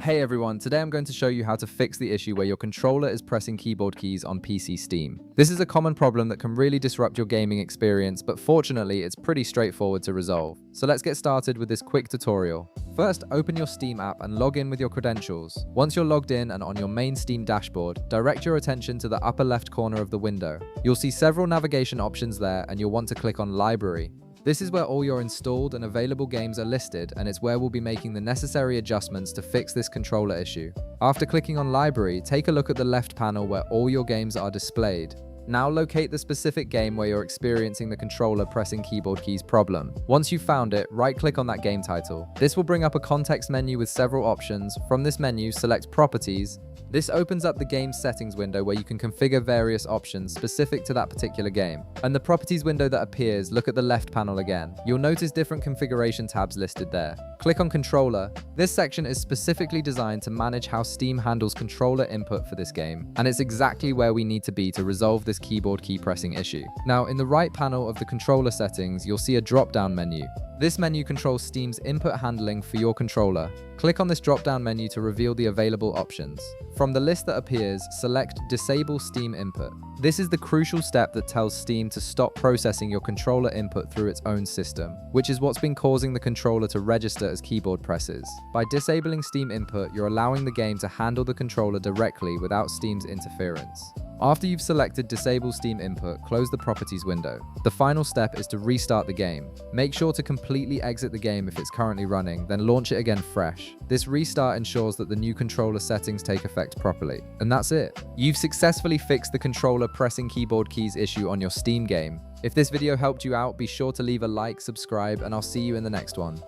Hey everyone, today I'm going to show you how to fix the issue where your controller is pressing keyboard keys on PC Steam. This is a common problem that can really disrupt your gaming experience, but fortunately it's pretty straightforward to resolve. So let's get started with this quick tutorial. First, open your Steam app and log in with your credentials. Once you're logged in and on your main Steam dashboard, direct your attention to the upper left corner of the window. You'll see several navigation options there and you'll want to click on Library. This is where all your installed and available games are listed, and it's where we'll be making the necessary adjustments to fix this controller issue. After clicking on Library, take a look at the left panel where all your games are displayed. Now locate the specific game where you're experiencing the controller pressing keyboard keys problem. Once you've found it, right-click on that game title. This will bring up a context menu with several options. From this menu, select Properties. This opens up the game settings window where you can configure various options specific to that particular game. And the properties window that appears, look at the left panel again. You'll notice different configuration tabs listed there. Click on Controller. This section is specifically designed to manage how Steam handles controller input for this game, and it's exactly where we need to be to resolve this keyboard key pressing issue. Now, in the right panel of the controller settings, you'll see a drop-down menu. This menu controls Steam's input handling for your controller. Click on this drop-down menu to reveal the available options. From the list that appears, select Disable Steam Input. This is the crucial step that tells Steam to stop processing your controller input through its own system, which is what's been causing the controller to register as keyboard presses. By disabling Steam Input, you're allowing the game to handle the controller directly without Steam's interference. After you've selected Disable Steam Input, close the Properties window. The final step is to restart the game. Make sure to completely exit the game if it's currently running, then launch it again fresh. This restart ensures that the new controller settings take effect properly. And that's it. You've successfully fixed the controller pressing keyboard keys issue on your Steam game. If this video helped you out, be sure to leave a like, subscribe, and I'll see you in the next one.